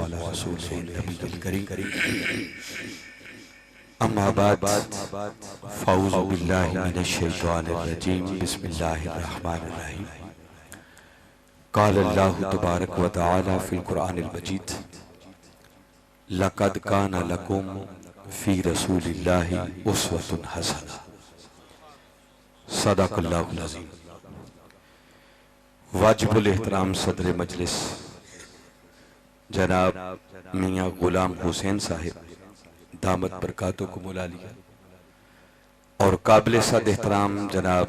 अला रसूलिही नबील करीम। अम्मा बाद फ़ऊज़ु बिल्लाहि मिनश शैतानिर रजीम। बिस्मिल्लाहिर रहमानिर रहीम। क़ाल अल्लाहु तबारक व तआला फ़िल क़ुरआनिल मजीद लक़द कान लकुम फ़ी रसूलिल्लाहि उस्वतुन हसना। सदक़ल्लाहुल अज़ीम। वाजिबुल एहतराम सदर मजलिस जनाब मियाँ गुलाम हुसैन साहिब दामत बरकातों को मुला लिया और काबिल सद एहतराम जनाब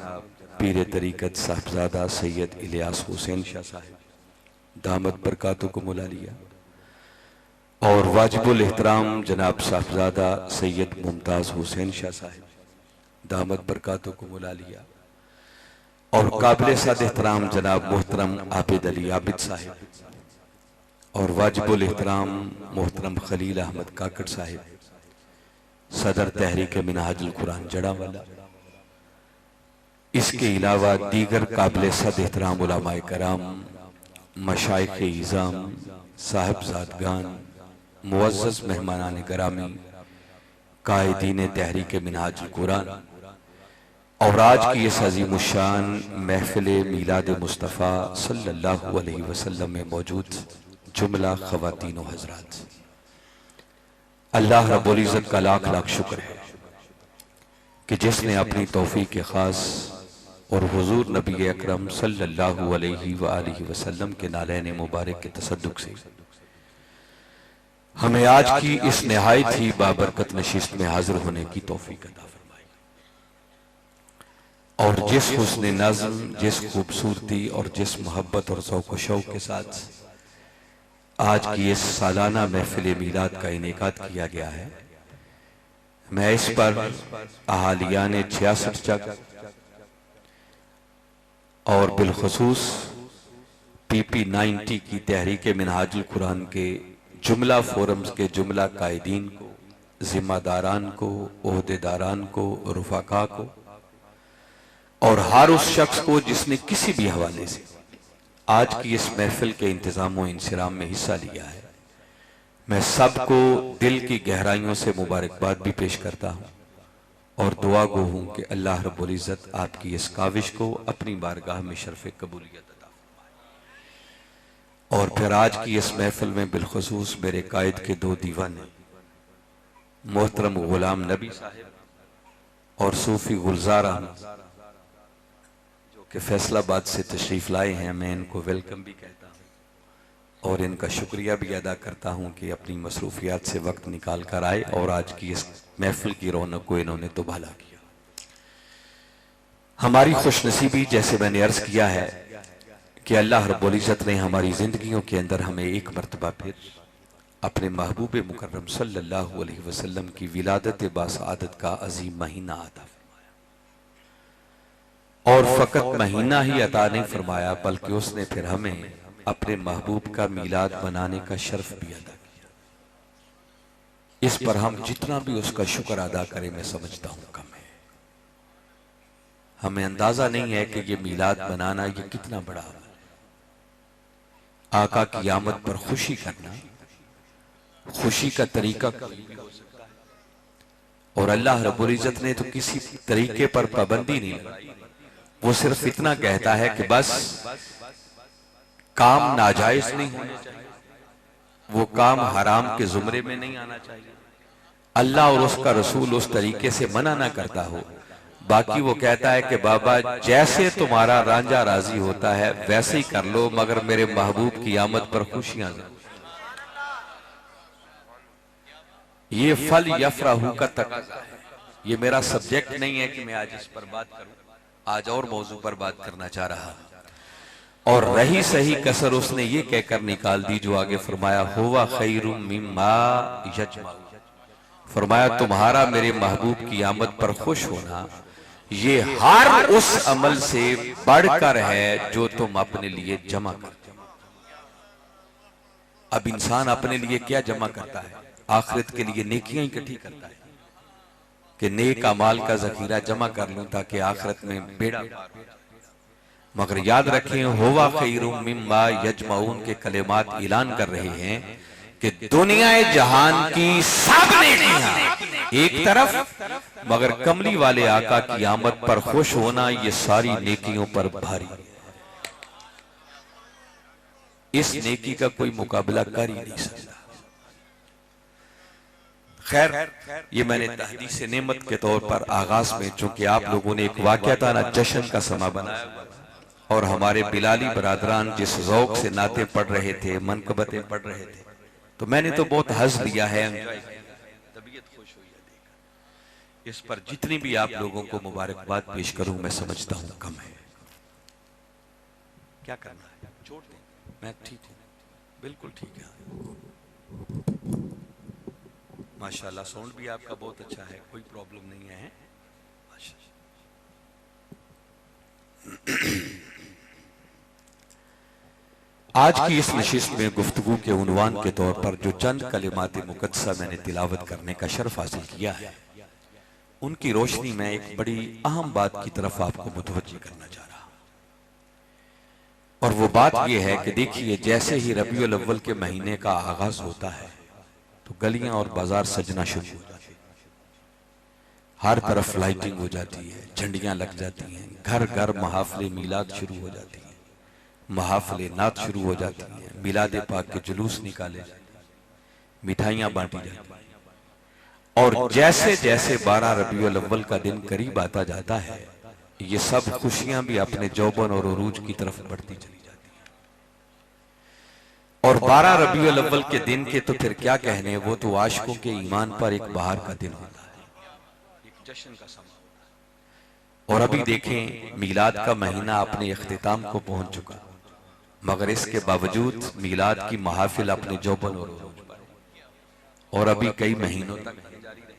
पीर तरीक़त साहबजादा सैयद इलियास हुसैन शाह साहिब दामत बरकातों को मुला लिया और वाजिबुल एहतराम जनाब साहबजादा सैयद मुमताज़ हुसैन शाह साहिब दामत बरकातों को मुला लिया और काबिल सद एहतराम जनाब मोहतरम आबिद अली आबिद साहिब और वाजिबुल एहतराम मोहतरम खलील अहमद काकड़ साहिब सदर तहरीक मिनहाजुल कुरान जड़ावाला। इसके अलावा दीगर काबिल सद एहतराम उलमाए कराम, मशाइख इज़ाम, साहिबजादगान, मुअज़्ज़ज़ मेहमानान गिरामी, कायदीन तहरीक मिनहाजुल कुरान और आज की इस अज़ीमुश्शान महफ़िल मीलाद मुस्तफ़ा सल्लल्लाहु अलैहि वसल्लम में मौजूद जुमला ख़वातीन व हज़रात, अल्लाह रब्बुल इज़्ज़त का लाख लाख शुक्र है कि जिसने अपनी तौफ़ीक़ ख़ास और हुज़ूर नबी अकरम सल्लल्लाहु अलैहि व आलिहि वसल्लम के नालैन मुबारक के तसद्दुक़ से हमें आज की इस निहायत ही बाबरकत नशिस्त में हाजिर होने की तौफ़ीक़ अता फरमाई और जिस हुस्न नज़्म, जिस खूबसूरती और जिस मोहब्बत और ज़ौक़ व शौक़ के साथ आज की इस सालाना महफिल मीलाद का इनेकाद किया गया है, मैं इस पर अहालियान 66 चक और बिलखुसूस PP90 की तहरीक मिनहाजुल कुरान के जुमला फोरम्स के जुमला कायदीन को, जिम्मेदारान को, ओहदेदारान को, रुफाका को और हर उस शख्स को जिसने किसी भी हवाले से आज की इस महफिल के इंतजाम व इंसिराम में हिस्सा लिया है, मैं सबको दिल की गहराइयों से मुबारकबाद भी पेश करता हूँ और दुआ गो हूँ कि अल्लाह रब्बुल इज़्ज़त आपकी इस काविश को अपनी बारगाह में शर्फ़ कबूलियत अता फरमाए। और फिर आज की इस महफिल में बिलखुसूस मेरे कायद के दो दीवाने मोहतरम गुलाम नबी साहिब और सूफी गुलजार अहमद कि फैसलाबाद से तशरीफ़ लाए हैं, मैं इनको वेलकम भी कहता हूँ और इनका शुक्रिया भी अदा करता हूँ कि अपनी मसरूफियात से वक्त निकाल कर आए और आज की इस महफिल की रौनक को इन्होंने तो भला किया। हमारी खुशनसीबी, जैसे मैंने अर्ज किया है कि अल्लाह रब्बुल इज़्ज़त ने हमारी जिंदगियों के अंदर हमें एक मरतबा फिर अपने महबूब मुकर्रम सल्लल्लाहु अलैहि वसल्लम की विलादत बासआदत का अजीम महीना अता और फकत महीना ही अता नहीं फरमाया बल्कि उसने फिर हमें अपने महबूब का मीलाद बनाने का शर्फ भी अदा किया। इस पर हम जितना भी उसका शुक्र अदा करें मैं समझता हूं कम है। हमें अंदाजा नहीं है कि ये मीलाद बनाना ये कितना बड़ा अमल है। आका की आमद पर खुशी करना, खुशी का तरीका और अल्लाह रब्बुल इज़्ज़त ने तो किसी तरीके पर पाबंदी नहीं लगाई, वो सिर्फ इतना कहता है कि बस काम नाजायज नहीं होना चाहिए, वो काम हराम के जुमरे में नहीं आना चाहिए, अल्लाह और उसका रसूल उस तरीके से मना ना करता हो। बाकी वो कहता है कि बाबा जैसे तुम्हारा रांझा राजी होता है वैसे ही कर लो, मगर मेरे महबूब की आमद पर खुशियां जरूर। ये फल यफराहू का तकाज़ा है। ये मेरा सब्जेक्ट नहीं है कि मैं आज इस पर बात करूं, आज और मौजू पर बात करना चाह रहा और रही सही कसर उसने ये कहकर निकाल दी जो आगे फरमाया हुवा खैरुम मिम्मा यजमाऊ। फरमाया तुम्हारा मेरे महबूब की आमद पर खुश होना ये हर उस अमल से बढ़कर है जो तुम अपने लिए जमा करते हो। अब इंसान अपने लिए क्या जमा करता है? आखिरत के लिए नेकियां इकट्ठी करता है कि नेक अमाल का जखीरा जमा कर लूं ताकि आखिरत में बेड़ा पार हो। मगर याद रखें हुवा खैरुम मिम्मा यजमाऊन के कलेमात ऐलान कर रहे हैं कि दुनिया जहान की सब नेकियां एक तरफ, मगर कमली वाले आका की आमद पर खुश होना ये सारी नेकियों पर भारी। इस नेकी का कोई मुकाबला कर ही नहीं सकता। खैर, ये मैंने तहदीस नेमत के तौर पर आगाज में, चूंकि आप लोगों ने एक वाक़याताना जश्न का समा बनाया और हमारे बिलाली बरादरान जिस ज़ौक़ से नाते पढ़ रहे थे, मनकबतें पढ़ रहे थे, तो मैंने तो बहुत हज़ लिया है, तबीयत खुश हुई है देखकर। इस पर जितनी भी आप लोगों को मुबारकबाद पेश करूं, मैं समझता हूं कम है। क्या करना है, छोड़ दें, मैं ठीक हूं, बिल्कुल ठीक है। माशाल्लाह, साउंड भी आपका बहुत अच्छा है, कोई प्रॉब्लम नहीं है। आज की इस नशिस्त में गुफ्तगू के उन्वान के तौर पर जो चंद कलिमात मुकद्दसा मैंने तिलावत करने का शर्फ हासिल किया है, उनकी रोशनी में एक बड़ी अहम बात की तरफ आपको मुतवज्जो करना चाह रहा हूं। और वो बात यह है कि देखिए, जैसे ही रबीउल अव्वल के महीने का आगाज होता है तो गलियां और बाजार सजना शुरू हो जाते हैं, हर तरफ लाइटिंग हो जाती है, झंडियां लग जाती हैं, घर घर महाफिले मीलाद शुरू हो जाती है, महाफिले नात शुरू हो जाती है, मिलाद पाक के जुलूस निकाले जाते हैं, मिठाइयां बांटी जाती हैं। और जैसे जैसे 12 रबीउल अव्वल का दिन करीब आता जाता है, ये सब खुशियां भी अपने जौबन और उरूज की तरफ बढ़ती चली जाती हैं। और 12 रबीउल अव्वल के दिन के तो फिर क्या कहने, वो तो आशिकों के ईमान पर एक बहार का दिन होता है, एक जश्न का समा होता है। और अभी देखें, मीलाद का महीना अपने इख्तिताम को पहुंच चुका, मगर इसके बावजूद मीलाद की महाफिल अपने जौबन और उरूज पर, और अभी कई महीनों तक जारी रहेगी।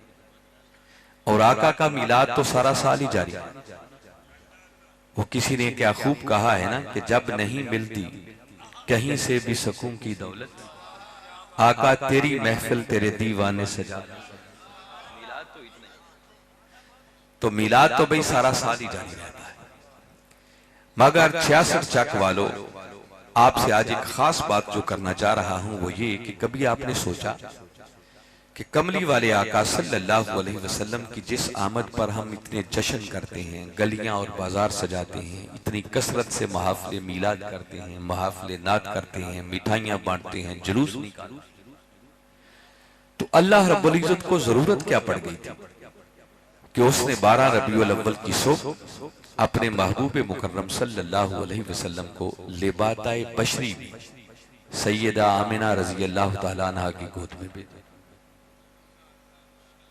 और आका का मीलाद तो सारा साल ही जारी है। वो किसी ने क्या खूब कहा है ना, कि जब नहीं मिलती कहीं से भी सुकून की दौलत, आका तेरी महफिल तेरे दीवाने सजा। तो मीलाद तो भाई सारा साल ही जारी रहता है, मगर 66 चक वालों, आपसे आज एक खास बात जो करना चाह रहा हूं वो ये कि कभी आपने सोचा कि कमली वाले आका सल्लल्लाहु अलैहि वसल्लम की जिस आमद पर हम इतने जश्न करते हैं, गलियां और बाजार सजाते हैं, इतनी कसरत से महाफिले मीलाद करते हैं, महाफिले नात करते हैं, मिठाइयां बांटते हैं, जुलूस निकालते हैं, तो अल्लाह रब्बुल इज्जत को जरूरत क्या पड़ गई थी कि उसने 12 रबीउल अव्वल की सुबह अपने महबूब मुकर्रम सल्लल्लाहु अलैहि वसल्लम को लिबाताए बशरी में सैयदा आमिना रजी अल्लाह तआला अन्हा की गोद में भेजा।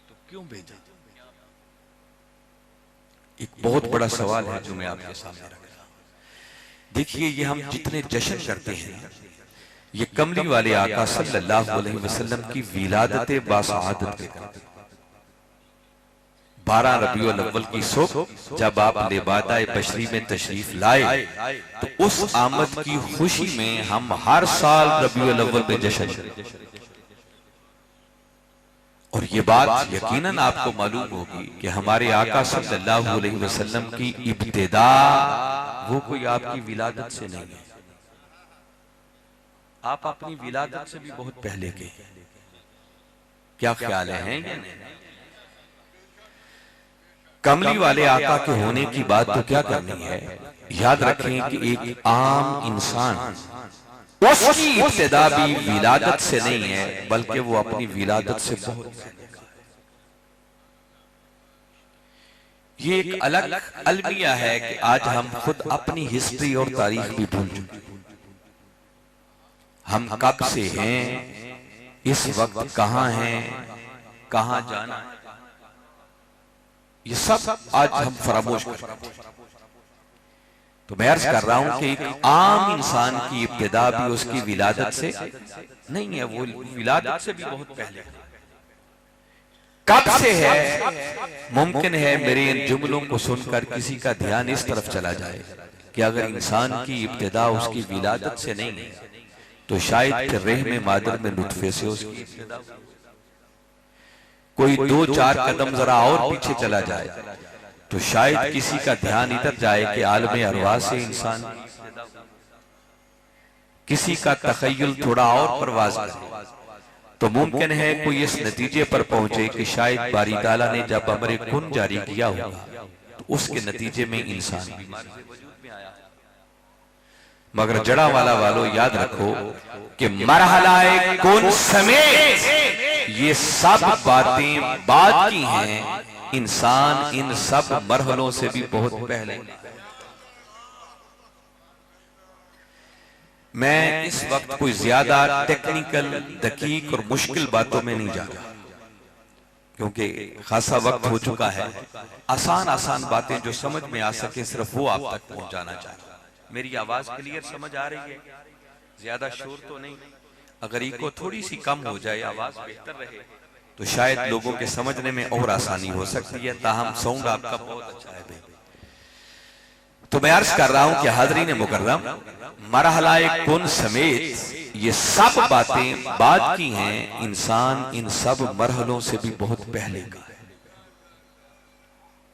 तो क्यों भेजा? एक बहुत बड़ा सवाल है जो मैं आपके सामने रख रहा हूं। देखिए, ये हम जितने जश्न करते हैं, ये कमली वाले आका सल्लल्लाहु अलैहि वसल्लम की विलादत बासआदत पे करते हैं। 12 रबीउल अव्वल की सुबह जब आप लिबाताए बशरी में तशरीफ लाए, तो उस आमद की खुशी में हम हर साल रबीउल अव्वल पे जश्न करते हैं। और ये बात यकीनन आपको मालूम होगी कि हमारे आका सल्लल्लाहु अलैहि वसल्लम की इब्तिदा वो कोई आपकी विलादत से नहीं है, आप अपनी विलादत से भी बहुत पहले के। क्या ख्याल है? कमली वाले आका के होने की बात तो क्या करनी है। याद रखें कि एक आम इंसान, उसकी इब्तिदा भी विलादत से नहीं है, बल्कि वो अपनी विलादत से बहुत पहले का है। ये एक अलग अलमिया है कि आज हम खुद अपनी हिस्ट्री और तारीख भी भूल चुके हैं। हम कब से हैं, इस वक्त कहां हैं, कहां जाना है, ये सब आज हम फरामोश कर रहे हैं। तो मैं अर्ज कर रहा हूं कि एक आम इंसान की इब्तिदा भी उसकी विलादत से नहीं है, वो विलादत से भी बहुत पहले। कब से है? मुमकिन है मेरे इन जुमलों को सुनकर किसी का ध्यान इस तरफ चला जाए कि अगर इंसान की इब्तिदा उसकी विलादत से नहीं है, तो शायद फिर रहम मादर में लुत्फे से उसकी इब्तिदा। कोई 2-4 कदम जरा और पीछे चला जाए तो शायद किसी का ध्यान इधर जाए कि आलमे अरवाह से इंसान, किसी का तखय्युल थोड़ा और परवाज करे तो मुमकिन है कोई इस नतीजे पर पहुंचे कि शायद बारी ताला ने जब अमरे कुन जारी किया होगा तो उसके नतीजे में इंसान बीमार से वजूद में आया। मगर जड़ा वाला वालों याद रखो कि मरहलाए कुन समेत ये सब बातें बाद की हैं, इंसान इन सब मरहलों से भी बहुत पहले। मैं इस वक्त कोई ज्यादा टेक्निकल, दकीक और मुश्किल बातों में नहीं जा रहा, क्योंकि खासा वक्त हो चुका है। आसान आसान बातें जो समझ में आ सके सिर्फ वो आप तक पहुंचाना चाहता। मेरी आवाज क्लियर समझ आ रही है? ज्यादा शोर तो नहीं? अगर इको थोड़ी सी कम हो जाए, आवाज बेहतर रहे, तो शायद लोगों के समझने में और आसानी हो सकती है। ताहम साउंड आपका बहुत अच्छा है भाई। तो मैं अर्ज कर रहा हूं कि हाज़रीन मुकर्रम, मरहलाए कुन समेत ये सब बातें बाद की हैं, इंसान इन सब मरहलों से भी बहुत पहले का है।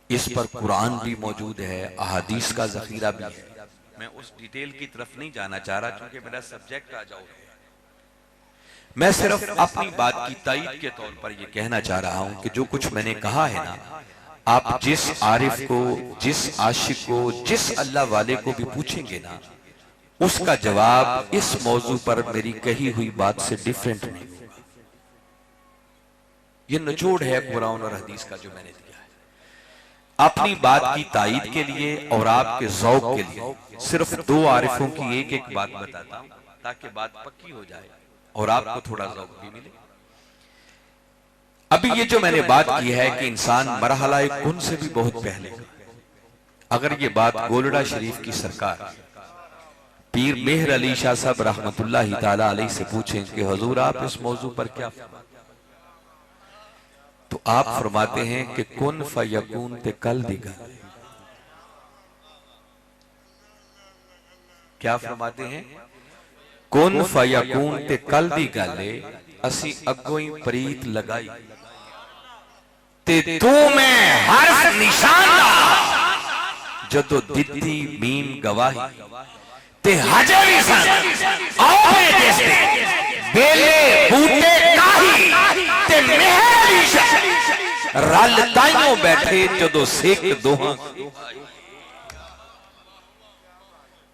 इस पर कुरान भी मौजूद है, अहादीस का जखीरा भी है। मैं उस डिटेल की तरफ नहीं जाना चाह रहा क्योंकि मेरा सब्जेक्ट आ जाओ। मैं सिर्फ अपनी बात की तायीद के तौर पर यह कहना चाह रहा हूं कि जो कुछ मैंने कहा है ना, आप जिस आरिफ को, जिस आशिक को, जिस अल्लाह वाले को भी पूछेंगे ना, उसका जवाब इस मौजू पर मेरी कही हुई बात से डिफरेंट नहीं होगा। ये निचोड़ है कुरान और हदीस का जो मैंने दिया है। अपनी बात की तायीद के लिए और आपके ज़ौक़ के लिए सिर्फ दो आरिफों की एक एक बात बताता हूं ताकि बात पक्की हो जाए और आपको थोड़ा ज़ौक़ भी मिले। अभी ये जो मैंने बात की है कि इंसान मरहला कुन से भी बहुत पहले, अगर ये बात गोलड़ा शरीफ की सरकार पीर मेहर अली शाह साहब रहमतुल्लाहि ताला अलैह से पूछें कि हुजूर आप इस मौजू पर क्या फरमाते, तो आप फरमाते हैं कि कुन फयकून ते कल दिगा। क्या फरमाते हैं? कुन फयकून ते कल दी गले असी अगों ही प्रीत लगाई ते तू मैं हर्फ निशान जदों दित्ती मीम गवाही ते हजे भी सन आओ जिसते बेले बूटे काही ते मेहर रल ताइयों बैठे जदों सिख दोहां।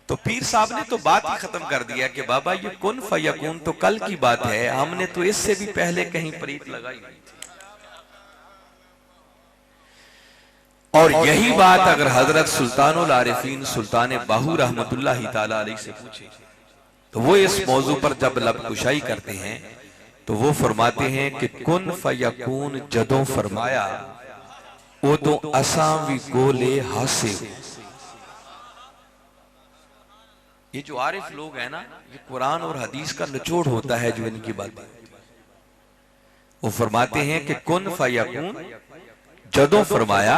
तो पीर साहब ने तो बात ही खत्म कर दिया कि बाबा ये कुन फयकून तो कल की बात है, हमने तो इससे भी पहले कहीं प्रीत लगाई। और यही बात अगर हजरत सुल्तानुल आरिफीन सुल्तान बाहू रहमतुल्लाहि ताला अलैह से पूछे तो वो इस मौजू पर जब लबकुशाई करते हैं तो वो फरमाते हैं कि कुन फयकून जदों फरमाया उदों असां भी गोले हासे। ये जो आरिफ लोग हैं ना, ये कुरान और हदीस का निचोड़ होता है जो इनकी बात। वो फरमाते हैं कि कुन फयकून जदों फरमाया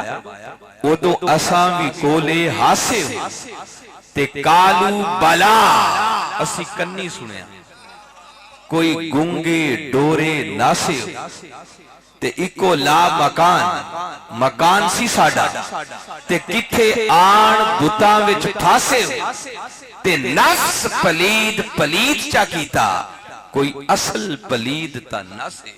उदों असां भी कोले हासे ते कालू बला असी कन्नी सुनिया कोई गूंगे डोरे नासे ते इको ला मकान मकान सी साडा ते किथे आण बुतां विच फासे ते नफ्स पलीद पलीद चा कीता कोई असल पलीद ता नासे।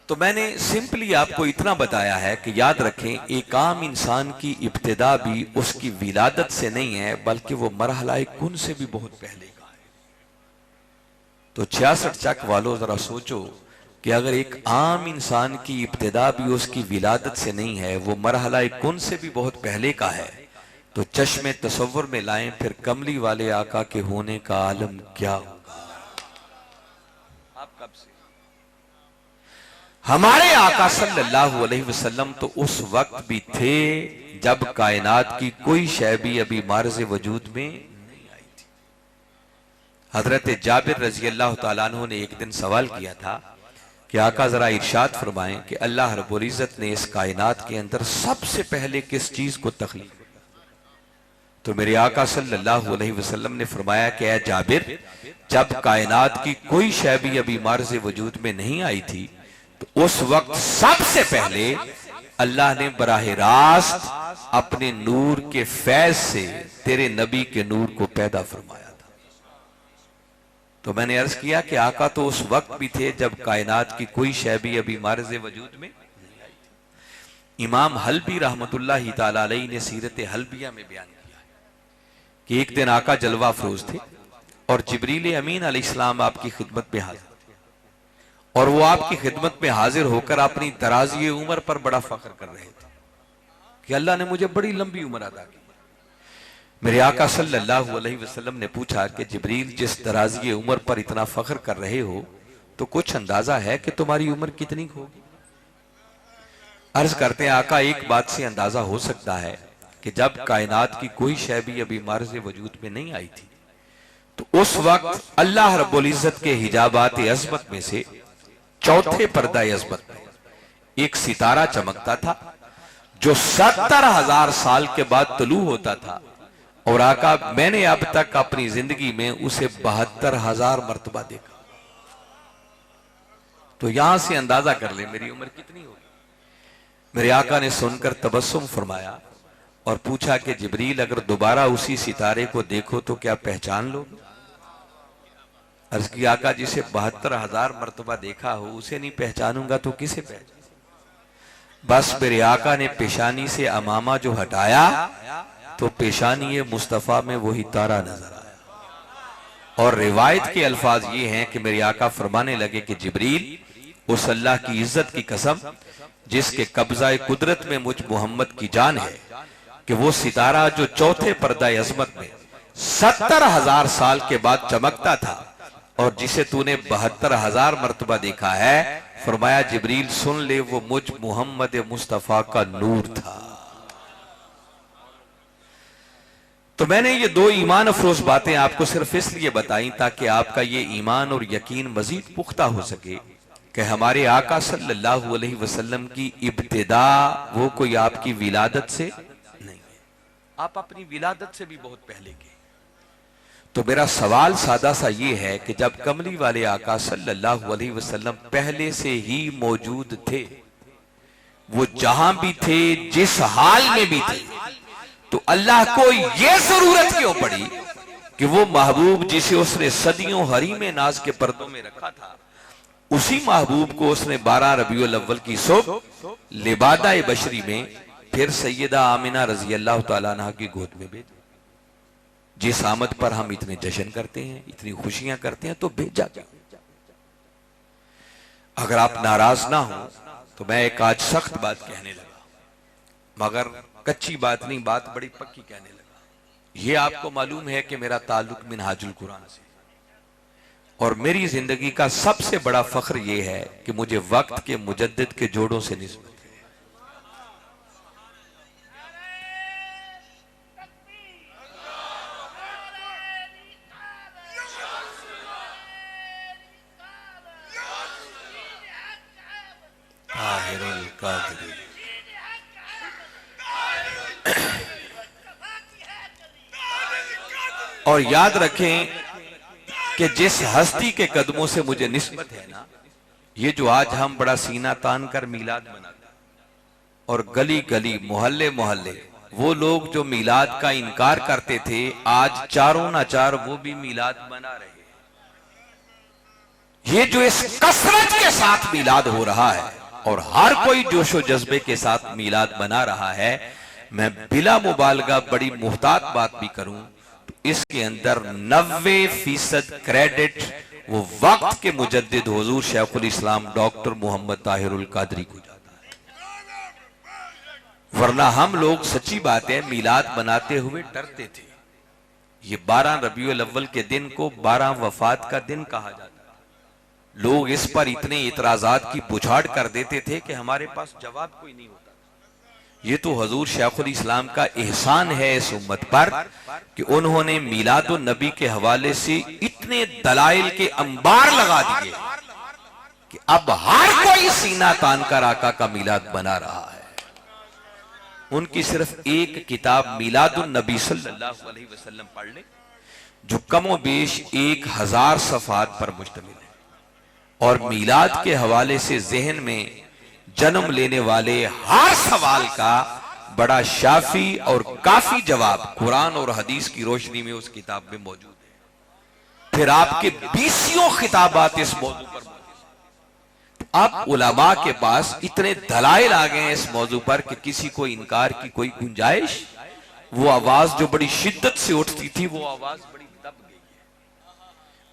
तो मैंने सिंपली आपको इतना बताया है कि याद रखें, एक आम इंसान की इब्तिदा भी उसकी विलादत से नहीं है बल्कि वो मरहला कुन से भी बहुत पहले का है। तो 66 चक वालों जरा सोचो कि अगर एक आम इंसान की इब्तिदा भी उसकी विलादत से नहीं है, वो मरहला कुन से भी बहुत पहले का है, तो चश्मे तसव्वुर में लाएं फिर कमली वाले आका के होने का आलम क्या होगा। आप कब से हमारे आका सल्लल्लाहु अलैहि वसल्लम तो उस वक्त भी थे जब कायनात की कोई शय भी अभी मार्ज़ वजूद में नहीं आई थी। हजरत जाबिर रजी अल्लाह तआला अन्हु ने एक दिन सवाल किया था कि आका जरा इरशाद फरमाएं कि अल्लाह रब्बुल इज्जत ने इस कायनात के अंदर सबसे पहले किस चीज को तख्लीक। तो मेरे आका सल्लल्लाहु अलैहि वसल्लम ने फरमाया कि ऐ जाबिर, जब कायनात की कोई शय भी अभी मार्ज़ वजूद में नहीं आई थी तो उस वक्त सबसे पहले अल्लाह ने बराह रास्त अपने नूर के फैज से तेरे नबी के नूर को पैदा फरमाया था। तो मैंने अर्ज किया कि आका तो उस वक्त भी थे जब कायनात की कोई शय भी अभी मारज़ वजूद में नहीं आई थी। इमाम हल्बी रहमतुल्लाहि ताला अलैहि ने सीरत हल्बिया में बयान किया कि एक दिन आका जलवा अफरोज थे और जिब्रील अमीन अलैहिस्सलाम आपकी खिदमत में हाजिर थे, और वो आपकी खिदमत में हाजिर होकर अपनी दराज़ी उम्र पर बड़ा फख्र कर रहे थे कि अल्लाह ने मुझे बड़ी लंबी उम्र अता की। मेरे आका सल्लल्लाहु अलैहि वसल्लम ने पूछा कि जिब्रील, जिस दराज़ी उम्र पर इतना फख्र कर रहे हो तो कुछ अंदाजा है कि तुम्हारी उम्र कितनी होगी? अर्ज करते हैं आका, एक बात से अंदाजा हो सकता है कि जब कायनात की कोई शय भी अभी मार्ज़ वजूद में नहीं आई थी तो उस वक्त अल्लाह रब्बुल इज्जत के हिजाबात अज़मत में से चौथे पर्दा अज़मत में एक सितारा चमकता था जो 70,000 साल के बाद तलू होता था, और आका मैंने अब तक अपनी जिंदगी में उसे 72,000 मर्तबा देखा। तो यहां से अंदाजा कर ले मेरी उम्र कितनी होगी। मेरे आका ने सुनकर तबस्सुम फरमाया और पूछा कि जिब्रील, अगर दोबारा उसी सितारे को देखो तो क्या पहचान लोगे? अर्ज की, आका जिसे 72,000 मर्तबा देखा हो उसे नहीं पहचानूंगा तो किसे पहचान? बस मेरे आका ने पेशानी से अमामा जो हटाया तो पेशानी मुस्तफा में वही तारा नजर आया। और रिवायत के अल्फाज ये हैं कि मेरे आका फरमाने लगे कि जिब्रील, उस अल्लाह की इज्जत की कसम जिसके कब्जा कुदरत में मुझ मोहम्मद की जान है कि वो सितारा जो चौथे पर्दा अज़मत में 70,000 साल के बाद चमकता था और जिसे तूने 72,000 मर्तबा देखा है, फरमाया जिब्रील सुन ले, वो मुझ मोहम्मद मुस्तफा का नूर था। तो मैंने ये दो ईमान अफरोज बातें आपको सिर्फ इसलिए बताई ताकि आपका ये ईमान और यकीन मजीद पुख्ता हो सके कि हमारे आका सल्लल्लाहु अलैहि वसल्लम की इब्तिदा वो कोई आपकी विलादत से नहीं है, आप अपनी विलादत से भी बहुत पहले के। तो मेरा सवाल सादा सा ये है कि जब कमली वाले आका सल्लल्लाहु अलैहि वसल्लम पहले से ही मौजूद थे, वो जहां भी थे, जिस हाल में भी थे, तो अल्लाह को यह जरूरत क्यों पड़ी कि वो महबूब जिसे उसने सदियों हरीम नाज के पर्दों में रखा था, उसी महबूब को उसने 12 रबीउल अव्वल की सुबह लिबादा बशरी में फिर सैयदा आमिना रजी अल्लाह तआला अन्हा की गोद में भेजा। जिस आमद पर हम इतने जश्न करते हैं, इतनी खुशियां करते हैं, तो भेजा क्या? अगर आप नाराज ना हो तो मैं एक आज सख्त बात कहने लगा, मगर कच्ची बात नहीं, बात बड़ी पक्की कहने लगा। यह आपको मालूम है कि मेरा ताल्लुक मिनहाजुल कुरान से, और मेरी जिंदगी का सबसे बड़ा फख्र यह है कि मुझे वक्त के मुजद्दिद के जोड़ों से निस्बत है। और याद रखें कि जिस हस्ती के कदमों से मुझे निस्बत है ना, ये जो आज हम बड़ा सीना तान कर मीलाद मनाते हैं, और गली गली मोहल्ले मोहल्ले वो लोग जो मीलाद का इनकार करते थे, आज चारों ना चार वो भी मीलाद मना रहे हैं। ये जो इस कसरत के साथ मीलाद हो रहा है और हर कोई जोशो जज्बे के साथ मीलाद मना रहा है, मैं बिला मुबालगा बड़ी मुहतात बात भी करूं तो इसके अंदर 90% क्रेडिट वो वक्त के मुजद्दिद हुजूर शेखुल इस्लाम डॉक्टर मोहम्मद ताहिरुल कादरी को जाता है। वरना हम लोग सच्ची बात है मीलाद मनाते हुए डरते थे। ये 12 रबीउल अव्वल के दिन को 12 वफात का दिन कहा जाता है। लोग इस पर इतने इतराजात की बुछाड़ कर देते थे कि हमारे पास जवाब कोई नहीं होता। ये तो हजूर शेखुल इस्लाम का एहसान है इस उम्मत पर कि उन्होंने मीलादुन नबी के हवाले से इतने दलाइल के अंबार लगा दिए कि अब हर कोई सीना तान कर आका का मीलाद बना रहा है। उनकी सिर्फ एक किताब मीलादुन नबी सल्लल्लाहु अलैहि वसल्लम पढ़ ले, जो कमो बेश 1000 सफ़हात पर मुश्तमिल है, और मीलाद के हवाले से जहन में जन्म लेने वाले हर सवाल का बड़ा शाफी और काफी जवाब कुरान और हदीस की रोशनी में उस किताब में मौजूद है। फिर आपके 20 खिताबात इस मौजू पर। आप उलमा के पास इतने दलाइल आ गए हैं इस मौजू पर कि किसी को इनकार की कोई गुंजाइश, वो आवाज जो बड़ी शिद्दत से उठती थी वो आवाज बड़ी दब गई है।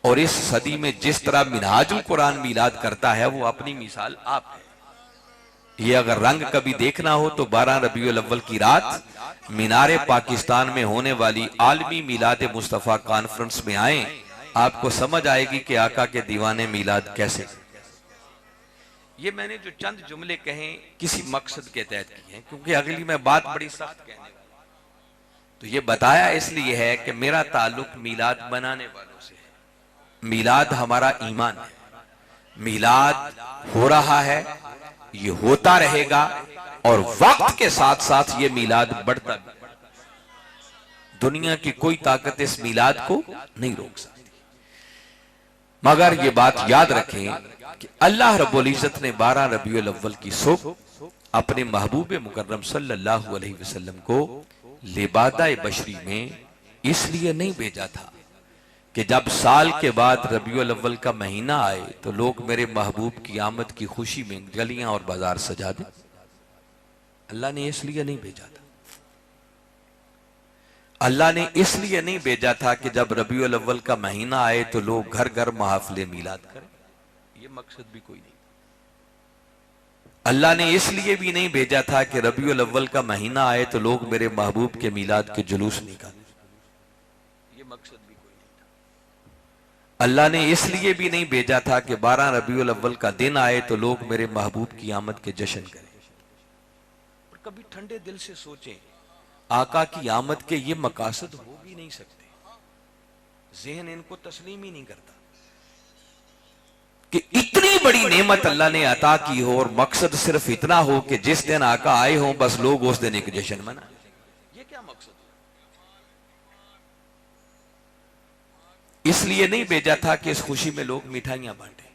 और इस सदी में जिस तरह मिनहाजुल कुरान मीलाद करता है वो अपनी मिसाल आप है। ये अगर रंग कभी देखना हो तो 12 रबीउल अव्वल की रात मीनारे पाकिस्तान में होने वाली आलमी मीलाद मुस्तफ़ा कॉन्फ्रेंस में आए, आपको समझ आएगी कि आका के दीवाने मीलाद कैसे। ये मैंने जो चंद जुमले कहे किसी मकसद के तहत किए हैं, क्योंकि अगली मैं बात बड़ी सख्त कहने वाला। तो ये बताया इसलिए है कि मेरा ताल्लुक मीलाद बनाने वालों से है। मीलाद हमारा ईमान है, मीलाद हो रहा है, ये होता रहेगा, और वक्त के साथ साथ ये मीलाद बढ़ता भी। दुनिया की कोई ताकत इस मीलाद को नहीं रोक सकती। मगर ये बात याद रखें कि अल्लाह रब्बुल इज्जत ने 12 रबीउल अव्वल की सुबह अपने महबूब मुकर्रम सल्लल्लाहु अलैहि वसल्लम को लिबादाए बशरी में इसलिए नहीं भेजा था कि जब साल के बाद रबीउल अव्वल का महीना आए तो लोग मेरे महबूब की आमद की खुशी में गलियां और बाजार सजा दें। अल्लाह ने इसलिए नहीं भेजा था। अल्लाह ने इसलिए नहीं भेजा था कि जब रबीउल अव्वल का महीना आए तो लोग घर घर महफिले मीलाद करें। ये मकसद भी कोई नहीं। अल्लाह ने इसलिए भी नहीं भेजा था कि रबीउल अव्वल का महीना आए तो लोग मेरे महबूब के मीलाद के जुलूस निकालें। ये मकसद भी कोई नहीं था। अल्लाह ने इसलिए भी नहीं भेजा था कि 12 रबीउल अव्वल का दिन आए तो लोग मेरे महबूब की आमद के जश्न करें। और कभी ठंडे दिल से सोचें, आका की आमद के ये मकासद हो भी नहीं सकते। ज़हन इनको तस्लीम ही नहीं करता कि इतनी बड़ी नेमत अल्लाह ने अता की हो और मकसद सिर्फ इतना हो कि जिस दिन आका आए हो बस लोग उस दिन एक जश्न मनाएं। ये क्या मकसद? इसलिए नहीं भेजा था कि इस खुशी में लोग मिठाइयां बांटे।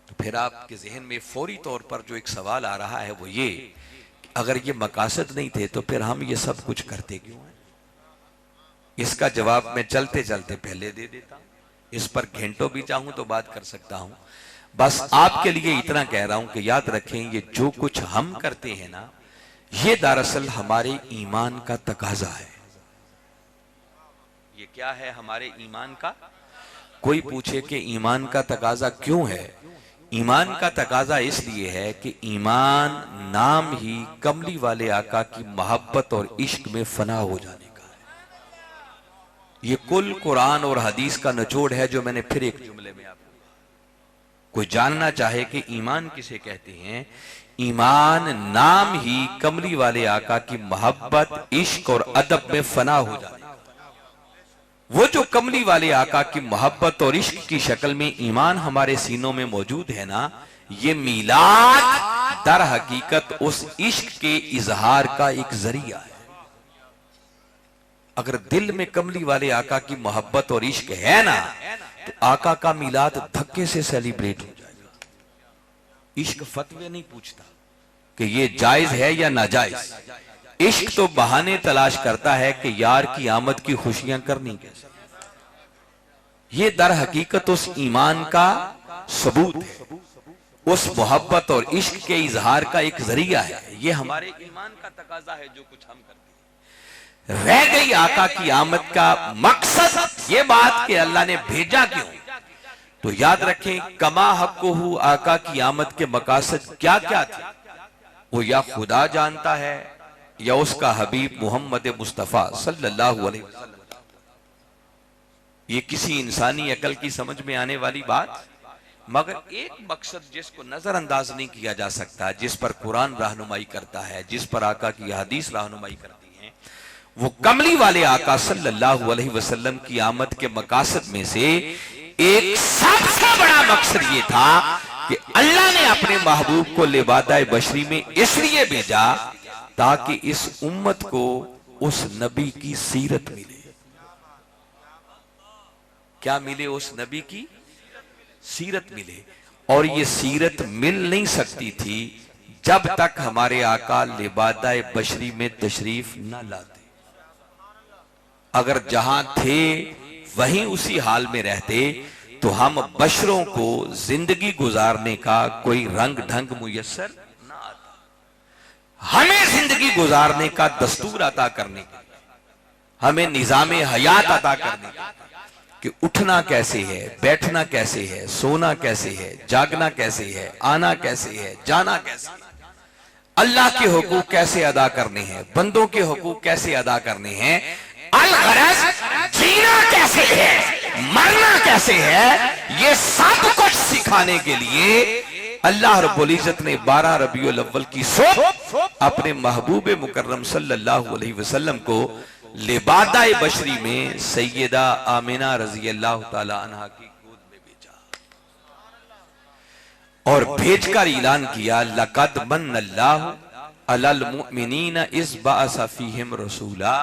तो फिर आपके जहन में फौरी तौर पर जो एक सवाल आ रहा है वो ये, अगर ये मकासद नहीं थे तो फिर हम ये सब कुछ करते क्यों हैं? इसका जवाब मैं चलते चलते पहले दे देता हूं। इस पर घंटों भी चाहूं तो बात कर सकता हूं। बस आपके लिए इतना कह रहा हूं कि याद रखें, ये जो कुछ हम करते हैं ना, ये दरअसल हमारे ईमान का तकाजा है। ये क्या है? हमारे ईमान का। कोई पूछे कि ईमान का तकाजा क्यों है? ईमान का तकाजा इसलिए है कि ईमान नाम ही कमली वाले आका की मोहब्बत और इश्क में फना हो जाने का है। ये कुल कुरान और हदीस का निचोड़ है जो मैंने फिर एक जुमले में आपको। कोई जानना चाहे कि ईमान किसे कहते हैं, ईमान नाम ही कमली वाले आका की मोहब्बत, इश्क और अदब में फना हो जाने। वो जो कमली वाले आका की मोहब्बत और इश्क की शक्ल में ईमान हमारे सीनों में मौजूद है ना, ये मीलाद दर हकीकत उस इश्क के इजहार का एक जरिया है। अगर दिल में कमली वाले आका की मोहब्बत और इश्क है ना, तो आका का मीलाद धक्के से सेलिब्रेट हो जाएगा। इश्क फतवे नहीं पूछता कि ये जायज है या नाजायज। इश्क तो बहाने तलाश करता है कि यार की आमद की खुशियां करनी कैसे। ये दर हकीकत उस ईमान का सबूत है, उस मोहब्बत और इश्क के इजहार का एक जरिया है। ये हमारे ईमान का तकाजा है जो कुछ हम करते हैं। रह गई आका की आमद का मकसद, ये बात कि अल्लाह ने भेजा क्यों, तो याद रखें, कमा हक़्क़ुहु आका की आमद के मकासद क्या क्या थे वो या खुदा जानता है या उसका हबीब मोहम्मद मुस्तफ़ा सल्लल्लाहु अलैहि वसल्लम। ये किसी इंसानी अकल की समझ में आने वाली बात। मगर एक मकसद जिसको नजरअंदाज नहीं किया जा सकता, जिस पर कुरान रहनुमाई करता है, जिस पर आका की हदीस रहनुमाई करती है, वो कमली वाले आका सल्लल्लाहु अलैहि वसल्लम की आमद के मकासद में से एक सबसे बड़ा मकसद ये था कि अल्लाह ने अपने महबूब को लिबादाए बशरी में इसलिए भेजा ताकि इस उम्मत को उस नबी की सीरत मिले। क्या मिले? उस नबी की सीरत मिले। और ये सीरत मिल नहीं सकती थी जब तक हमारे आका लिबादाए बशरी में तशरीफ न लाते। अगर जहां थे वहीं उसी हाल में रहते तो हम बशरों को जिंदगी गुजारने का कोई रंग ढंग मुयस्सर ना आता। हमें जिंदगी गुजारने का दस्तूर अता करने के, हमें निजामे हयात अता करने के कि उठना कैसे है, बैठना कैसे है, सोना कैसे है, जागना कैसे है, आना कैसे है, जाना कैसे है, अल्लाह के हुकूक कैसे अदा करने हैं, बंदों के हुकूक कैसे अदा करने हैं, अल-गरज जीना कैसे है, मरना कैसे है, ये सब कुछ सिखाने के लिए अल्लाह रब्बुल इज्जत ने 12 रबीउल अव्वल की सुबह अपने महबूब मुकर्रम सल्लल्लाहु अलैहि वसल्लम को लिबादाए बशरी में सैयदा आमिना रजी अल्लाह ताला अन्हा की गोद में भेजा और भेजकर ऐलान किया, लक़द मन्नल्लाहु अलल मुमिनीना इज़ बअसा फ़ीहिम रसूला।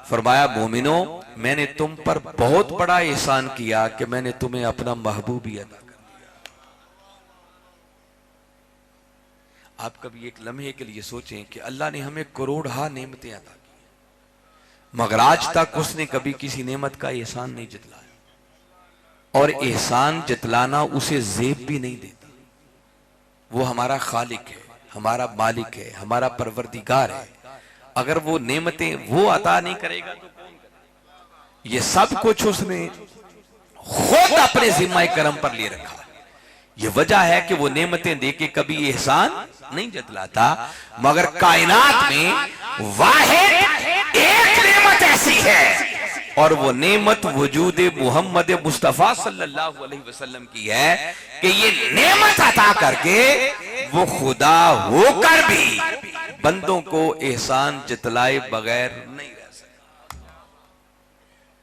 फरमाया, मोमिनो, मैंने तुम पर बहुत बड़ा एहसान किया कि मैंने तुम्हें अपना महबूब ही अता कर दिया। आप कभी एक लम्हे के लिए सोचें कि अल्लाह ने हमें करोड़हा नेमतें अता की, मगर आज तक उसने कभी किसी नेमत का एहसान नहीं जतलाया, और एहसान जतलाना उसे ज़ेब भी नहीं देता। वो हमारा खालिक है, हमारा मालिक है, हमारा परवरदिगार है। अगर वो नेमतें वो अता नहीं करेगा तो कौन करेगा? ये सब कुछ उसने खुद अपने जिम्मा करम पर ले रखा। ये वजह है कि वो नेमतें देके कभी एहसान नहीं जतलाता, मगर कायनात में वाहिद एक नेमत ऐसी है, और वो नेमत वजूद मोहम्मद मुस्तफा सल्लल्लाहु अलैहि वसल्लम की है कि ये नेमत अता करके वो खुदा होकर भी बंदों को एहसान जतलाए बगैर नहीं रह सकता।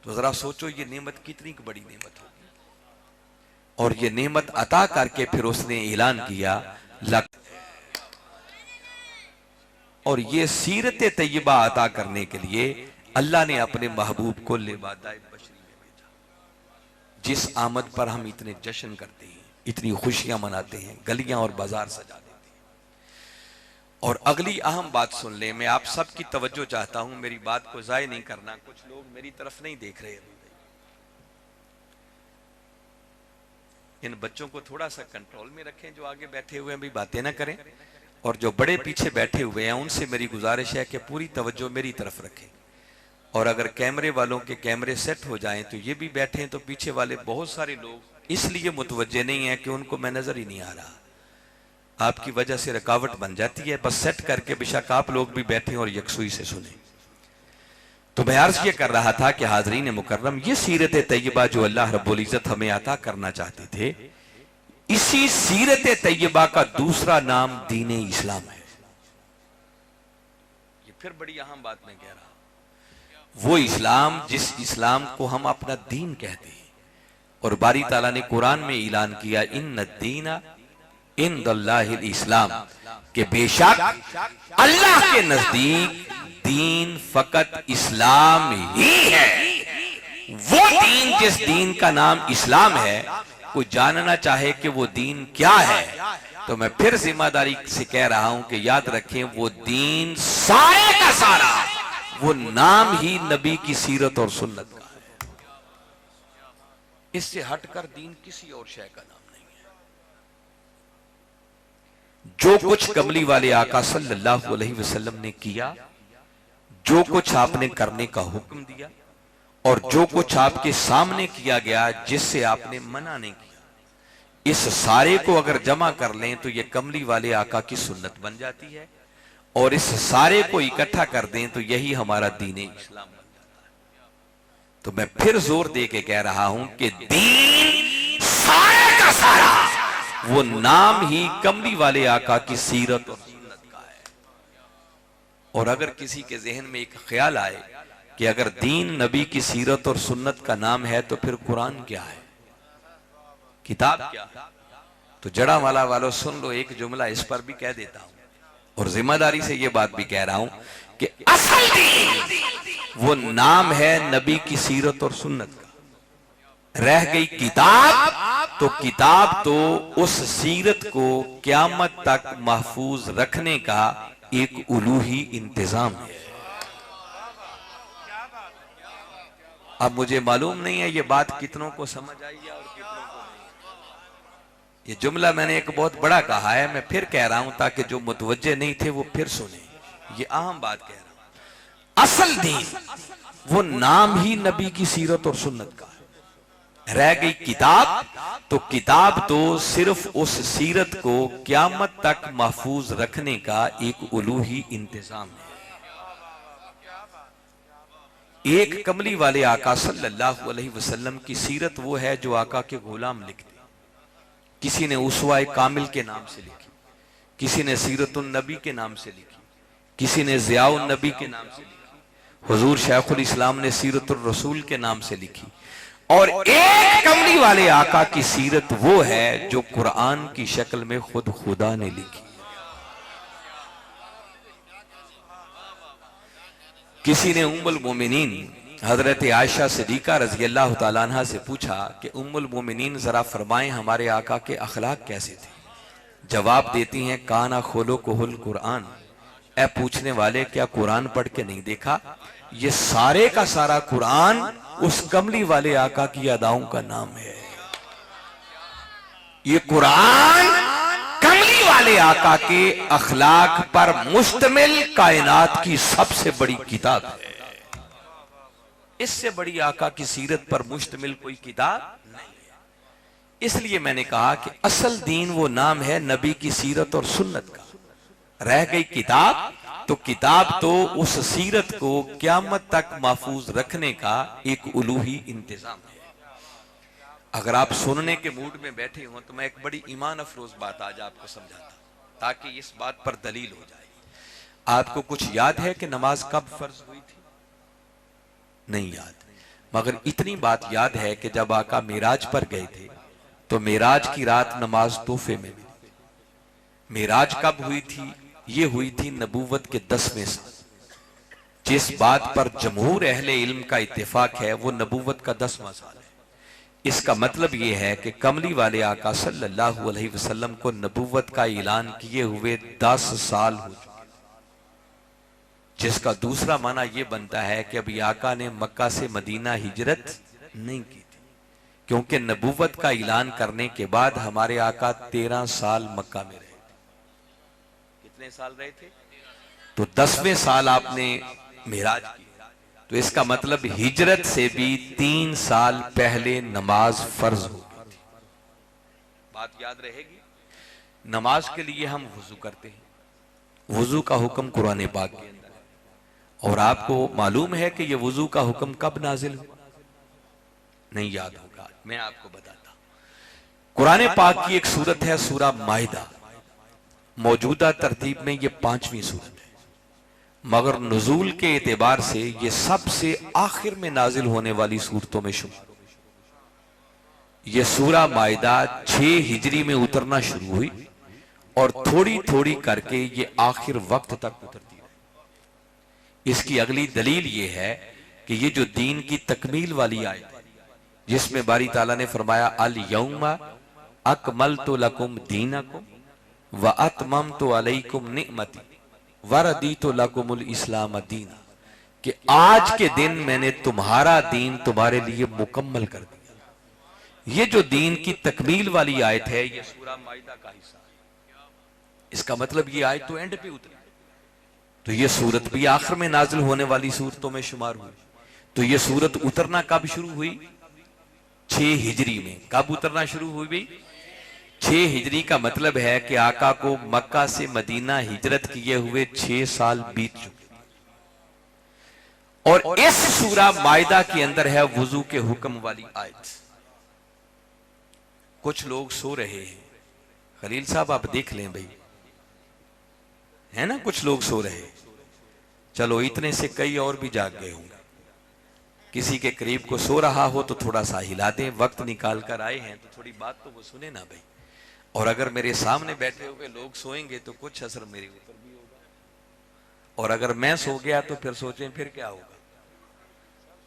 तो जरा सोचो ये नेमत कितनी बड़ी नेमत होगी, और ये नेमत अता करके फिर उसने ऐलान किया और ये सीरत तैयबा अता करने के लिए अल्लाह ने अपने महबूब को लिबादाए बशरी में भेजा, जिस आमद पर हम इतने जश्न करते हैं, इतनी खुशियां मनाते हैं, गलियां और बाजार सजा देते हैं। और अगली अहम बात सुन ले, मैं आप सबकी तवज्जो चाहता हूं, मेरी बात को जाय नहीं करना। कुछ लोग मेरी तरफ नहीं देख रहे अभी। इन बच्चों को थोड़ा सा कंट्रोल में रखें, जो आगे बैठे हुए हैं भी बातें ना करें, और जो बड़े पीछे बैठे हुए हैं उनसे मेरी गुजारिश है कि पूरी तवज्जो मेरी तरफ रखें। और अगर कैमरे वालों के कैमरे सेट हो जाएं तो ये भी बैठे, तो पीछे वाले बहुत सारे लोग इसलिए मुतवज्जे नहीं है कि उनको मैं नजर ही नहीं आ रहा, आपकी वजह से रुकावट बन जाती है। बस सेट करके बेशक आप लोग भी बैठे और यकसुई से सुने। तो मैं अर्ज ये कर रहा था कि हाजरीन मुकर्रम, ये सीरत तैयबा जो अल्लाह रब्बुल इज्जत हमें अता करना चाहते थे, इसी सीरत तैयबा का दूसरा नाम दीन इस्लाम है। ये फिर बड़ी अहम बात मैं कह रहा हूं, वो इस्लाम जिस इस्लाम को हम अपना दीन कहते हैं, और बारी ताला ने कुरान में ऐलान किया, इन्न दीना इंदल्लाहिल इस्लाम, के बेशक अल्लाह के नजदीक दीन फकत इस्लाम ही है। वो दीन जिस दीन का नाम इस्लाम है, कोई जानना चाहे कि वो दीन क्या है, तो मैं फिर जिम्मेदारी से कह रहा हूं कि याद रखें, वो दीन सारे का सारा वो नाम ही नबी की सीरत और सुन्नत का है। इससे हटकर दीन किसी और शय का नाम नहीं है। जो कुछ कमली वाले आका सल्लल्लाहु अलैहि वसल्लम ने किया, जो कुछ आपने करने का हुक्म दिया, और जो कुछ आपके सामने किया गया जिससे आपने मना नहीं किया, इस सारे को अगर जमा कर लें तो ये कमली वाले आका की सुन्नत बन जाती है, और इस सारे को इकट्ठा कर दें तो यही हमारा दीन इस्लाम बन जाता है। तो मैं फिर जोर दे के कह रहा हूं कि दीन सारे का सारा वो नाम ही कमली वाले आका की सीरत और सुन्नत का है। और अगर किसी के जहन में एक ख्याल आए कि अगर दीन नबी की सीरत और सुन्नत का नाम है तो फिर कुरान क्या है, किताब क्या है, तो जड़ा वाला वालों सुन लो, एक जुमला इस पर भी कह देता हूं, और जिम्मेदारी से यह बात भी कह रहा हूं कि असल दीन वो नाम है नबी की सीरत और सुन्नत का। रह गई किताब, तो किताब तो उस सीरत को क़यामत तक महफूज रखने का एक उलूही इंतजाम है। अब मुझे मालूम नहीं है ये बात कितनों को समझ आई है और कितनों को नहीं। ये जुमला मैंने एक बहुत बड़ा कहा है, मैं फिर कह रहा हूं ताकि जो मुतवज्जे नहीं थे वो फिर सुने। ये अहम बात कह रहा हूं। असल दीन वो नाम ही नबी की सीरत और सुन्नत का है। रह गई किताब, तो किताब तो सिर्फ उस सीरत को क़यामत तक महफूज रखने का एक उलूही इंतजाम है। एक कमली वाले आका सल्लल्लाहु अलैहि वसल्लम की सीरत वो है जो आका के गुलाम लिखते। किसी ने उसवाए कामिल के नाम से लिखी, किसी ने सीरतुन नबी के नाम से लिखी, किसी ने ज़ियाउन नबी के नाम से लिखी, हुजूर शेखुल इस्लाम ने सीरतुर रसूल के नाम से लिखी। और एक कमली वाले आका की सीरत वो है जो कुरान की शक्ल में खुद खुदा ने लिखी। किसी ने उम्मुल मोमिनीन हजरत आयशा सिद्दीका रज़ी अल्लाह तआला अन्हा से पूछा कि उम्मुल मोमिनीन जरा फरमाएं हमारे आका के अखलाक कैसे थे। जवाब देती हैं काना खुलुकुहुल कुरान। ए पूछने वाले, क्या कुरान पढ़ के नहीं देखा? ये सारे का सारा कुरान उस कमली वाले आका की अदाओं का नाम है। ये कुरान कमली वाले आका के अखलाक पर मुश्तमिल कायनात की सबसे बड़ी किताब है। इससे बड़ी आका की सीरत पर मुश्तमिल कोई किताब नहीं है। इसलिए मैंने कहा कि असल दीन वो नाम है नबी की सीरत और सुन्नत का। रह गई किताब, तो किताब तो उस सीरत को क़यामत तक महफूज रखने का एक उलूही इंतजाम है। अगर आप सुनने के मूड में बैठे हो तो मैं एक बड़ी ईमान अफरोज बात आज आपको समझाता, ताकि इस बात पर दलील हो जाए। आपको कुछ याद है कि नमाज कब फर्ज हुई थी? नहीं याद, मगर इतनी बात याद है कि जब आका मेराज पर गए थे तो मेराज की रात नमाज तोहफे में मिली। मेराज कब हुई थी? ये हुई थी नबूवत के 10वें साल। जिस बात पर जमहूर अहले इल्म का इत्तेफाक है वो नबूवत का 10वां साल है। इसका मतलब ये है कि कमली वाले आका सल्लल्लाहु अलैहि वसल्लम को नबूवत का ऐलान किए हुए 10 साल हो चुके, जिसका दूसरा माना यह बनता है कि अभी आका ने मक्का से मदीना हिजरत नहीं की थी, क्योंकि नबूवत का ऐलान करने के बाद हमारे आका 13 साल मक्का में रहे थे। कितने साल रहे थे? तो 10वें साल आपने मेराज की, तो इसका मतलब हिजरत से भी 3 साल पहले नमाज फर्ज हो गई थी। बात याद रहेगी। नमाज के लिए हम वुजू करते हैं। वुजू का हुक्म कुरान पाक के अंदर है। और आपको मालूम है कि यह वुजू का हुक्म कब नाजिल हुआ? नहीं याद होगा, मैं आपको बताता। कुरान पाक की एक सूरत है सूरा माइदा। मौजूदा तरतीब में यह 5वीं सूरत है, मगर नुज़ूल के एतबार से यह सबसे आखिर में नाजिल होने वाली सूरतों में शुमार। यह सूरा माइदा 6 हिजरी में उतरना शुरू हुई और थोड़ी थोड़ी करके ये आखिर वक्त तक उतरती रही। इसकी अगली दलील ये है कि ये जो दीन की तकमील वाली आयत है, जिसमें बारी ताला ने फरमाया अल यौमा अकमलतु लकुम दीनकुम व अतममतु अलैकुम निअमती व रदीतु लकुमुल इस्लाम दीना, कि आज के दिन मैंने तुम्हारा दीन तुम्हारे लिए मुकम्मल कर दिया। ये जो दीन की तकमील वाली आयत है ये सूरा माइदा का हिस्सा है। इसका मतलब ये आयत तो एंड पे उतरी, तो ये सूरत भी आखिर में नाजिल होने वाली सूरतों में शुमार हुई। तो ये सूरत उतरना कब शुरू हुई? 6 हिजरी में। कब उतरना शुरू हुई? 6 हिजरी का मतलब है कि आका को मक्का से मदीना हिजरत किए हुए 6 साल बीत चुके थे। और इस सूरा माइदा के अंदर है वुजू के हुक्म वाली आयत। कुछ लोग सो रहे हैं, खलील साहब आप देख लें भाई, है ना, कुछ लोग सो रहे। चलो इतने से कई और भी जाग गए होंगे। किसी के करीब को सो रहा हो तो थोड़ा सा हिला दें, वक्त निकाल कर आए हैं तो थोड़ी बात तो वो सुने ना भाई। और अगर मेरे सामने बैठे हुए लोग सोएंगे तो कुछ असर मेरे ऊपर भी होगा, और अगर मैं सो गया तो फिर सोचें फिर क्या होगा।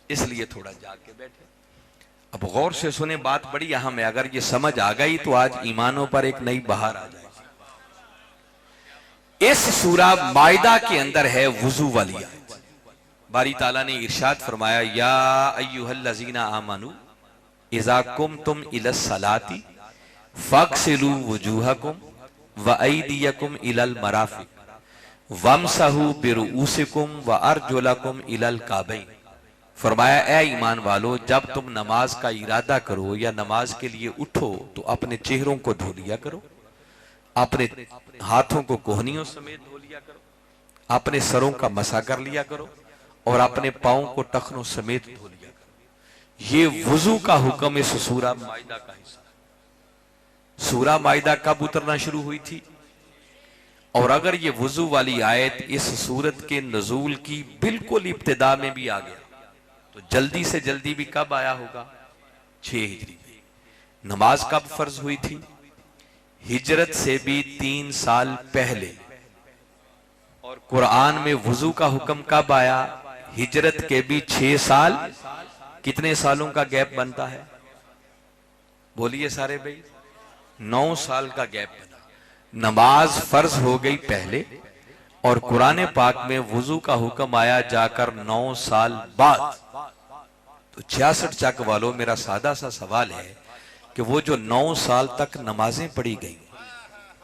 इसलिए थोड़ा जाग के बैठे। अब गौर से सुने, बात बड़ी अहम है। अगर ये समझ आ गई तो आज ईमानों पर एक नई बहार आ जाएगी। इस सूरा माइदा के अंदर है वुजू वाली आयत। बारी ताला ने इरशाद फरमाया, या अय्युहल्लज़ीना आमनू इज़ा कुमतुम इलस सलाती फग़सिलू वुजूहकुम व अयदियकुम इलल मराफ़िक़ वमसहू बिरुऊसिकुम व अर्जुलकुम इलल काबैन। फरमाया, ए ईमान वालो, जब तुम नमाज का इरादा करो या नमाज के लिए उठो तो अपने चेहरों को धो लिया करो, अपने हाथों को कोहनियों समेत धो लिया करो, अपने सरों का मसा कर लिया करो और अपने पाँव को टखनों समेत धो लिया करो। ये वुजू का हुक्म इस सूरा माइदा का हिस्सा है। सूरा माइदा कब उतरना शुरू हुई थी? और अगर ये वुजू वाली आयत इस सूरत के नजूल की बिल्कुल इब्तिदा में भी आ गया तो जल्दी से जल्दी भी कब आया होगा? 6 हिजरी में। नमाज कब फर्ज हुई थी? हिजरत से भी 3 साल पहले। और कुरान में वुजू का हुक्म कब आया? हिजरत के भी 6 साल। कितने सालों का गैप बनता है? बोलिए सारे भाई। 9 साल का गैप बना। नमाज फर्ज हो गई पहले और कुरान पाक में वुजू का हुक्म आया जाकर 9 साल बाद। तो 66 चक वालों, मेरा सादा सा सवाल है कि वो जो 9 साल तक नमाजें पढ़ी गई,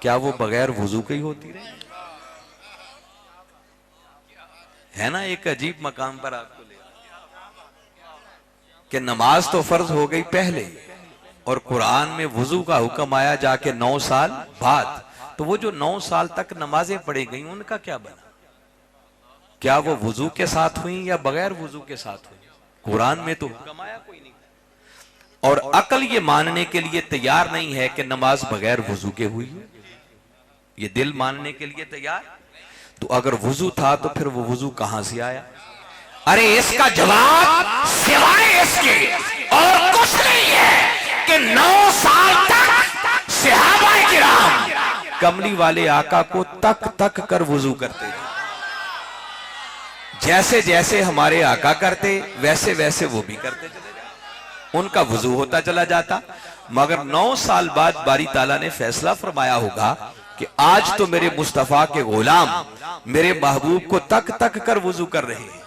क्या वो बगैर वुजू के ही होती रही? है ना, एक अजीब मकाम पर आपको ले कि नमाज तो फर्ज हो गई पहले और कुरान में वुजू का हुक्म आया जाके 9 साल बाद। तो वो जो 9 साल तक नमाजें पढ़ी गई उनका क्या बना? क्या वो वुजू के साथ हुई या बगैर वुजू के साथ हुई? कुरान में तो हुक्म आया कोई नहीं। और अकल ये मानने के लिए तैयार नहीं है कि नमाज बगैर वुजू के हुई। ये दिल मानने के लिए तैयार। तो अगर वुजू था तो फिर वो वुजू कहां से आया? अरे इसका जवाब सिवाय इसके और कुछ नहीं है कि 9 साल तक सहाबाए किराम कमली वाले आका को तक तक कर वुजू करते थे। जैसे जैसे हमारे आका करते वैसे वैसे वो भी करते चले जाते, उनका वुजू होता चला जाता। मगर 9 साल बाद बारी ताला ने फैसला फरमाया होगा कि आज तो मेरे मुस्तफा के गुलाम मेरे महबूब को तक तक कर वुजू कर रहे हैं,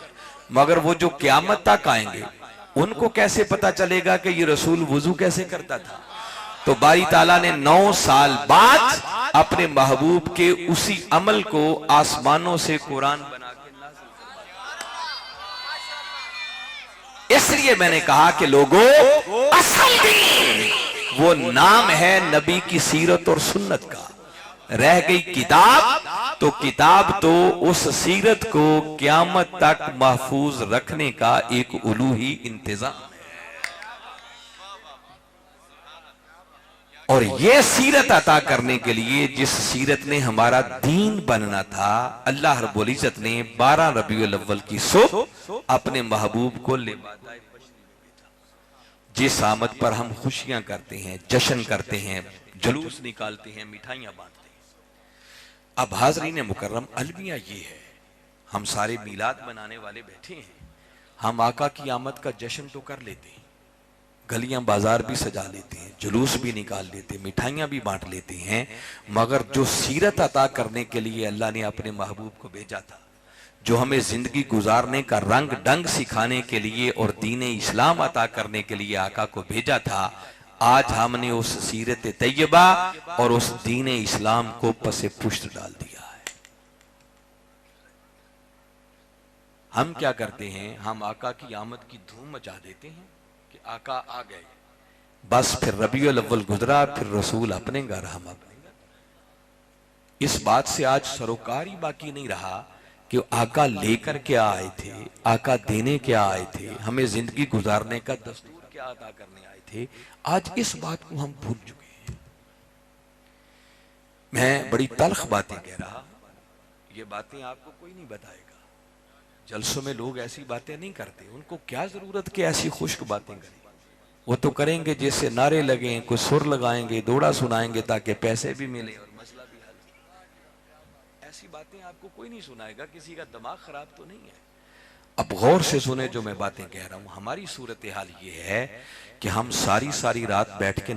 मगर वो जो क्यामत तक आएंगे उनको कैसे पता चलेगा कि ये रसूल वुजू कैसे करता था? तो बारी ताला ने 9 साल बाद अपने महबूब के उसी अमल को आसमानों से कुरान बना के नाज़िल किया। इसलिए मैंने कहा कि लोगों, असल दीन वो नाम है नबी की सीरत और सुन्नत का। रह गई किताब, तो किताब तो उस सीरत को क़यामत तक महफूज रखने का एक उलूही इंतजाम है। और यह सीरत अता करने के लिए जिस सीरत ने हमारा दीन बनना था, अल्लाह रब्बुल इज्जत ने 12 रबीउल अव्वल की सुबह अपने महबूब को लिबादाए बशरी में भेजा। जिस आमद पर हम खुशियां करते हैं, जश्न करते हैं, जुलूस निकालते हैं, मिठाइयां बांटते हैं। अब हाज़रीन मुकर्रम, अलमिया ये है, हम सारे मीलाद मनाने वाले बैठे हैं, हम आका की आमद का जश्न तो कर लेते हैं, गलियां बाजार भी सजा लेते हैं, जुलूस भी निकाल लेते हैं, मिठाइयां भी बांट लेते हैं, मगर जो सीरत अता करने के लिए अल्लाह ने अपने महबूब को भेजा था, जो हमें जिंदगी गुजारने का रंग ढंग सिखाने के लिए और दीन इस्लाम अता करने के लिए आका को भेजा था, आज हमने उस सीरत तैयबा और उस दीन इस्लाम को पसे पुष्ट डाल दिया है। हम क्या करते हैं? हम आका की आमद की धूम मचा देते हैं कि आका आ गए, बस फिर रबीउल अव्वल गुजरा, फिर रसूल अपने घर, हम अपने घर। इस बात से आज सरोकार ही बाकी नहीं रहा कि आका लेकर क्या आए थे, आका देने क्या आए थे, हमें जिंदगी गुजारने का दस्तूर क्या अदा करने आए थे। आज इस बात को हम भूल चुके हैं। मैं बड़ी तल्ख बातें कह रहा, ये बातें आपको कोई नहीं बताएगा। जलसों में लोग ऐसी बातें नहीं करते, उनको क्या जरूरत कि ऐसी खुश्क बातें करें। वो तो करेंगे जैसे नारे लगे, कुछ सुर लगाएंगे, दौड़ा सुनाएंगे ताकि पैसे भी मिले और मसला भी हल। ऐसी बातें आपको कोई नहीं सुनाएगा, किसी का दिमाग खराब तो नहीं है। अब गौर से सुने जो मैं बातें कह रहा हूं। हमारी सूरत हाल ये है कि हम सारी सारी रात बैठ के